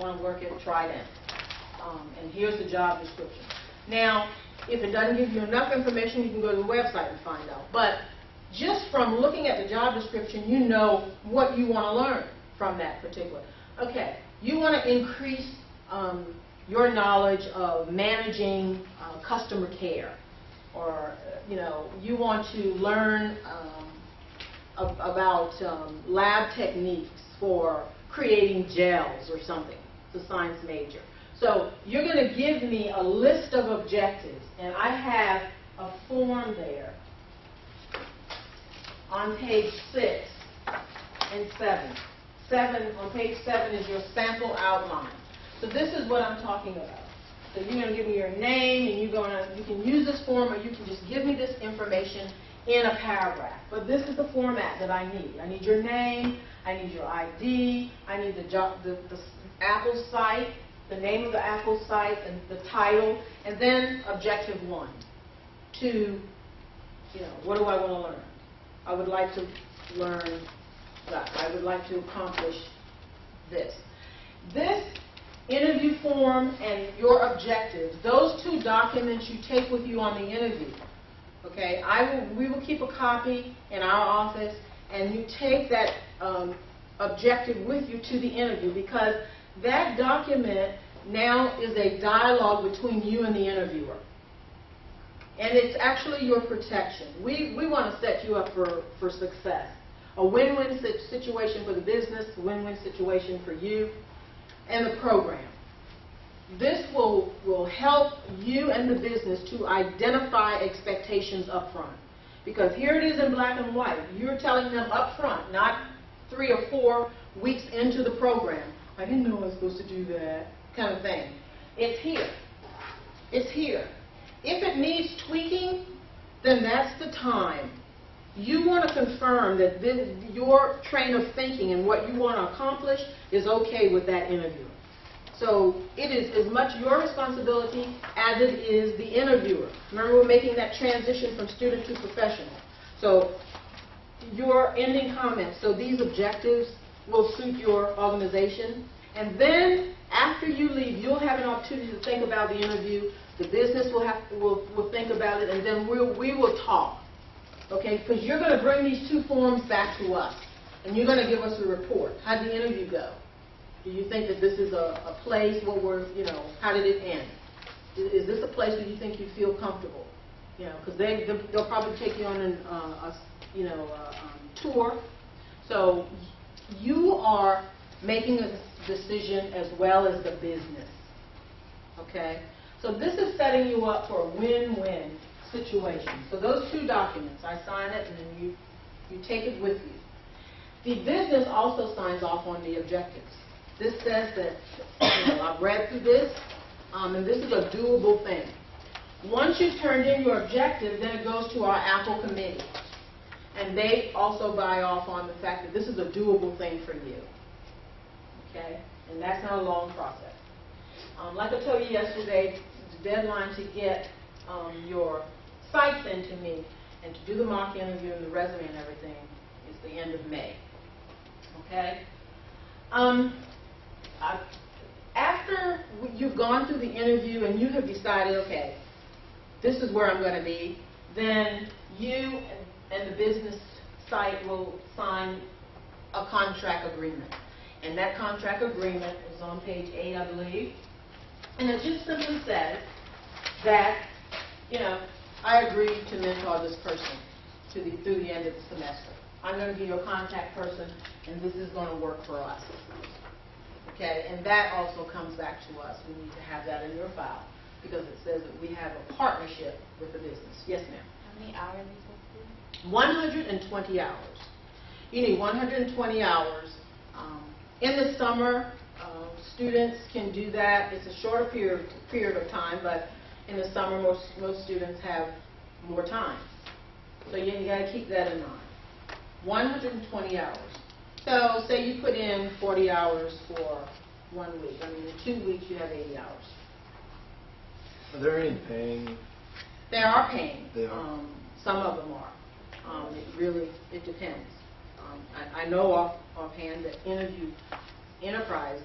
want to work at Trident. And here's the job description. Now, if it doesn't give you enough information, you can go to the website and find out. But just from looking at the job description, you know what you want to learn from that particular. Okay, you want to increase your knowledge of managing customer care, or you want to learn about lab techniques for creating gels or something. It's a science major. So you're going to give me a list of objectives, and I have a form there on page 6 and 7. On page 7 is your sample outline. So this is what I'm talking about. So you're going to give me your name, and you can use this form, or you can just give me this information in a paragraph. But this is the format that I need. I need your name, I need your ID, I need the Apple site, the name of the Apple site, and the title, and then objective 1. What do I want to learn? I would like to learn that. I would like to accomplish this. This interview form and your objectives, those 2 documents you take with you on the interview. Okay, we will keep a copy in our office, and you take that objective with you to the interview, because that document now is a dialogue between you and the interviewer. And it's actually your protection. We want to set you up for success. A win-win situation for the business, a win-win situation for you and the program. This will help you and the business to identify expectations up front. Because here it is in black and white. You're telling them up front, not 3 or 4 weeks into the program. I didn't know I was supposed to do that, kind of thing. It's here. It's here. If it needs tweaking, then that's the time. You want to confirm that your train of thinking and what you want to accomplish is okay with that interviewer. So it is as much your responsibility as it is the interviewer. Remember, we're making that transition from student to professional. So your ending comments, so these objectives will suit your organization. And then after you leave, you'll have an opportunity to think about the interview. The business will think about it, and then we will talk. Okay, because you're going to bring these 2 forms back to us, and you're going to give us a report. How did the interview go? Do you think that this is a place where how did it end? Is this a place where you think you feel comfortable? Because they'll probably take you on a tour. So you are making a decision as well as the business. Okay? So this is setting you up for a win-win situation. So those 2 documents, I sign it, and then you take it with you. The business also signs off on the objectives. This says that I've read through this, and this is a doable thing. Once you've turned in your objective, then it goes to our Apple committee. And they also buy off on the fact that this is a doable thing for you. Okay? And that's not a long process. Like I told you yesterday, the deadline to get your sites into me and to do the mock interview and the resume and everything is the end of May. Okay? After you've gone through the interview and you have decided, okay, this is where I'm going to be, then you and the business site will sign a contract agreement. And that contract agreement is on page 8, I believe. And it just simply says that, I agree to mentor this person through the end of the semester. I'm going to be your contact person, and this is going to work for us. Okay, and that also comes back to us. We need to have that in your file, because it says that we have a partnership with the business. Yes, ma'am. How many hours is it? 120 hours. You need 120 hours. In the summer, students can do that. It's a shorter period of time, but in the summer, most students have more time. So you got to keep that in mind. 120 hours. So say you put in 40 hours for 1 week. I mean, in 2 weeks, you have 80 hours. Are there any paying? They are paying. They are. Some of them are. It depends. I know offhand that Enterprise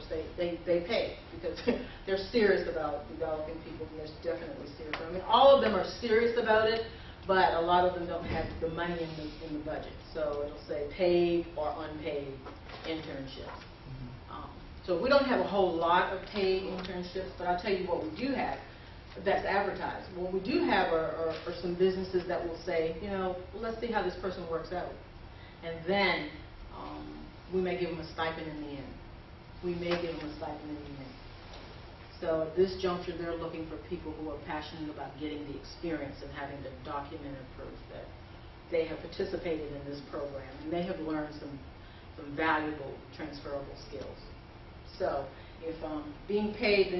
they pay because they're serious about developing people, and they're definitely serious. I mean, all of them are serious about it, but a lot of them don't have the money in the budget. So it'll say paid or unpaid internships. So we don't have a whole lot of paid internships, but I'll tell you what we do have that's advertised. What we do have are some businesses that will say, you know, well, let's see how this person works out. And then we may give them a stipend in the end. We may give them a stipend in the end. So at this juncture, they're looking for people who are passionate about getting the experience and having the documented proof that they have participated in this program and they have learned some valuable transferable skills. So if being paid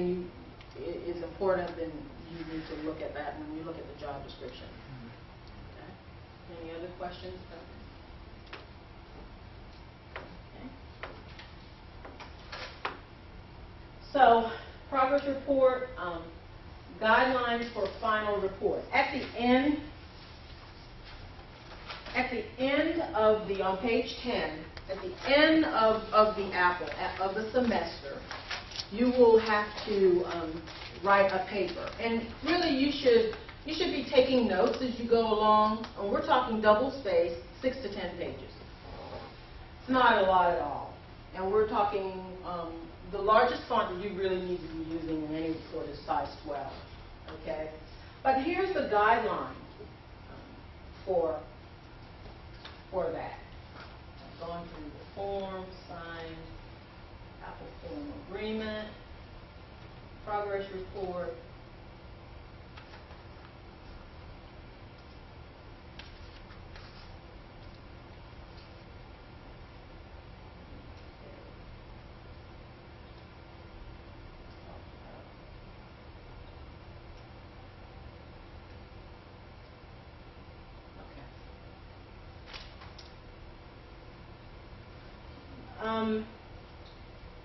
is important, then you need to look at that when you look at the job description. Okay. Any other questions? Okay. So progress report, guidelines for final report. At the end of the, on page 10, at the end of the semester, you will have to write a paper. And really you should be taking notes as you go along. And we're talking double space, 6 to 10 pages. It's not a lot at all. And we're talking, the largest font that you really need to be using in any report is size 12. Okay? But here's the guideline for that. I've gone through the form, signed, Apple form agreement, progress report.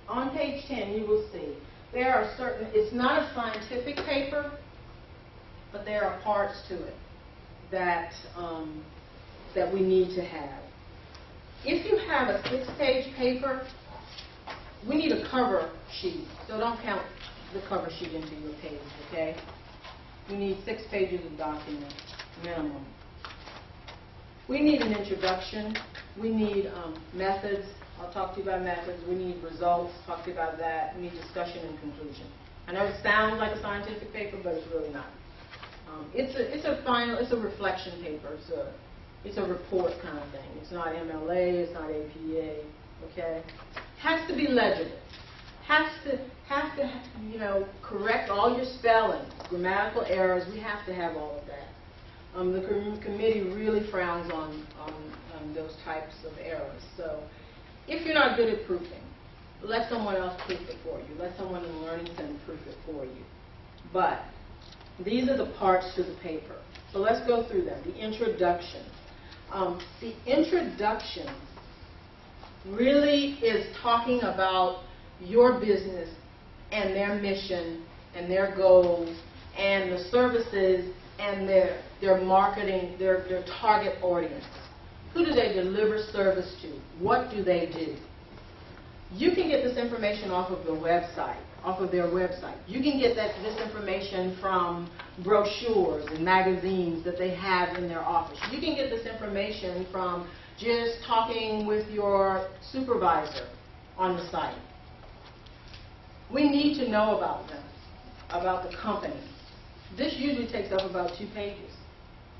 On page 10, you will see there are certain, it's not a scientific paper, but there are parts to it that, that we need to have. If you have a 6-page paper, we need a cover sheet, so don't count the cover sheet into your page, okay? We need 6 pages of document, minimum. We need an introduction. We need methods. I'll talk to you about methods. We need results. Talk to you about that. We need discussion and conclusion. I know it sounds like a scientific paper, but it's really not. It's a reflection paper. It's a report kind of thing. It's not MLA. It's not APA. Okay. Has to be legible. Has to you know, correct all your spelling, grammatical errors. We have to have all of that. The committee really frowns on those types of errors. So if you're not good at proofing, let someone else proof it for you. Let someone in the Learning Center proof it for you. But these are the parts to the paper. So let's go through them. The introduction. The introduction really is talking about your business and their mission and their goals and the services and their marketing, their target audience. Who do they deliver service to? What do they do? You can get this information off of their website. You can get this information from brochures and magazines that they have in their office. You can get this information from just talking with your supervisor on the site. We need to know about them, about the company. This usually takes up about 2 pages,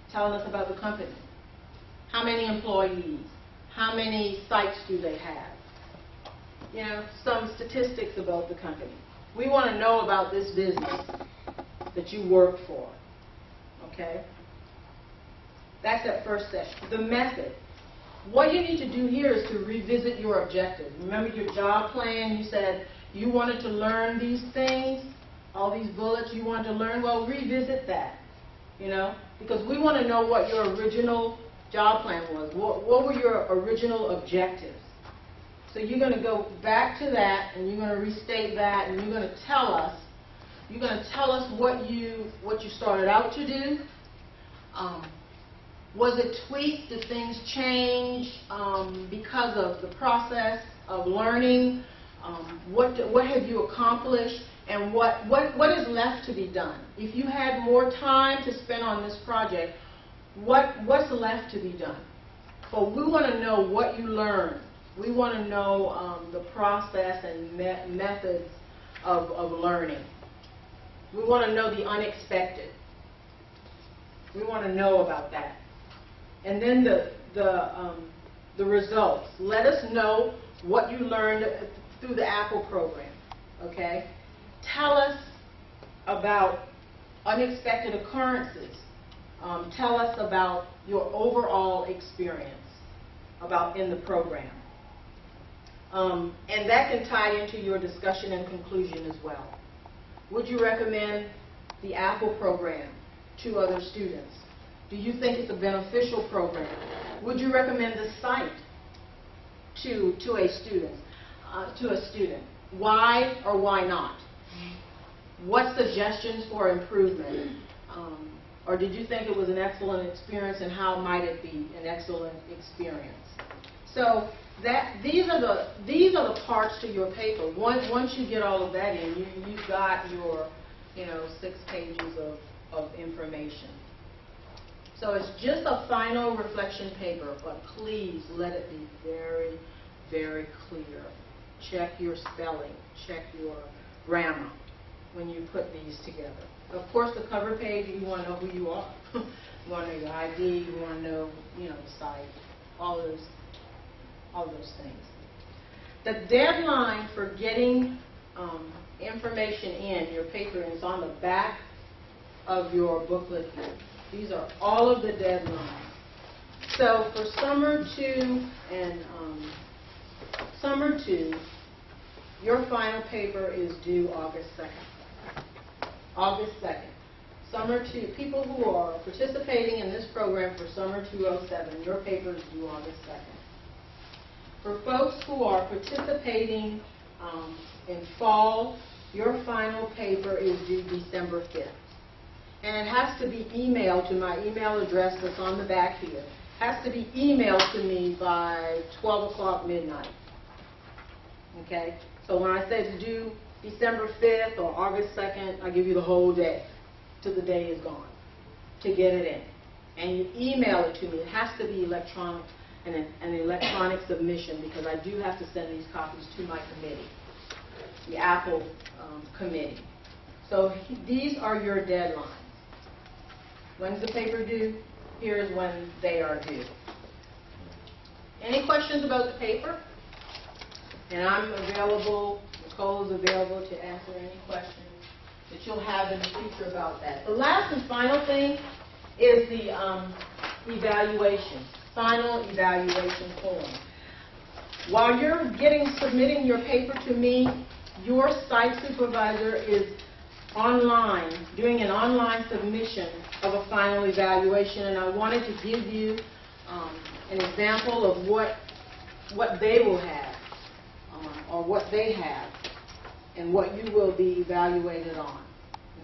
telling us about the company. How many employees? How many sites do they have? You know, some statistics about the company. We want to know about this business that you work for. Okay? That's that first session. The method. What you need to do here is to revisit your objectives. Remember your job plan? You said you wanted to learn these things, all these bullets you wanted to learn. Well, revisit that, you know, because we want to know what your original job plan was. What were your original objectives? So you're going to go back to that, and you're going to restate that, and you're going to tell us. You're going to tell us what you started out to do. Was it tweaked? Did things change because of the process of learning? what have you accomplished, and what is left to be done. If you had more time to spend on this project, what's left to be done? So we want to know what you learned. We want to know the process and methods of learning. We want to know the unexpected. We want to know about that. And then the results. Let us know what you learned through the Apple program. Okay? Tell us about unexpected occurrences. Tell us about your overall experience in the program. And that can tie into your discussion and conclusion as well. Would you recommend the Apple program to other students? Do you think it's a beneficial program? Would you recommend the site to a student? Why or why not? What suggestions for improvement? Or did you think it was an excellent experience, and how might it be an excellent experience? So these are the parts to your paper. Once you get all of that in, you've got your 6 pages of information. So it's just a final reflection paper, but please let it be very, very clear. Check your spelling, check your grammar when you put these together. Of course, the cover page, you want to know who you are. You want to know your ID, you want to know, the site, all those things. The deadline for getting information in, your paper, is on the back of your booklet here. These are all of the deadlines. So for Summer 2 and Summer 2, your final paper is due August 2nd. August 2nd. Summer 2, people who are participating in this program for Summer 207, your paper is due August 2nd. For folks who are participating in fall, your final paper is due December 5th. And it has to be emailed to my email address that's on the back here. It has to be emailed to me by 12 o'clock midnight. Okay? So when I say it's due December 5th or August 2nd, I give you the whole day till the day is gone to get it in. And you email it to me. It has to be electronic, an electronic submission, because I do have to send these copies to my committee, the Apple committee. So these are your deadlines. When's the paper due? Here's when they are due. Any questions about the paper? And I'm available, Nicole is available to answer any questions that you'll have in the future about that. The last and final thing is the evaluation, final evaluation form. While you're submitting your paper to me, your site supervisor is online, doing an online submission of a final evaluation, and I wanted to give you an example of what they will have, or what they have, and what you will be evaluated on.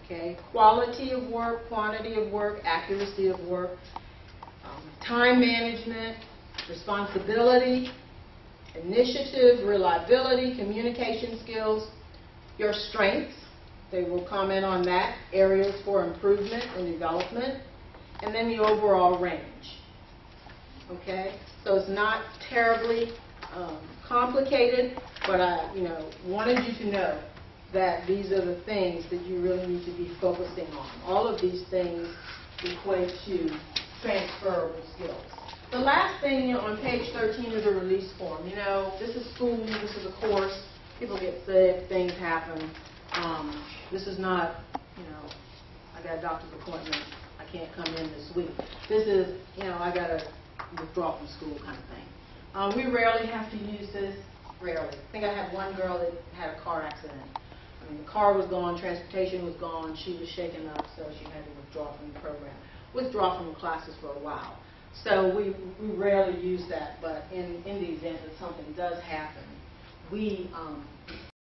Okay? Quality of work, quantity of work, accuracy of work, time management, responsibility, initiative, reliability, communication skills, your strengths. They will comment on that, areas for improvement and development, and then the overall range. Okay? So it's not terribly complicated, but I wanted you to know that these are the things that you really need to be focusing on. All of these things equate to transferable skills. The last thing on page 13 is a release form. This is school, this is a course, people get sick, things happen. This is not, I got a doctor's appointment, I can't come in this week. This is, I got to withdraw from school kind of thing. We rarely have to use this, rarely. I think I had one girl that had a car accident. The car was gone, transportation was gone, she was shaken up, so she had to withdraw from the program. Withdraw from the classes for a while. So we rarely use that, but in the event that something does happen, we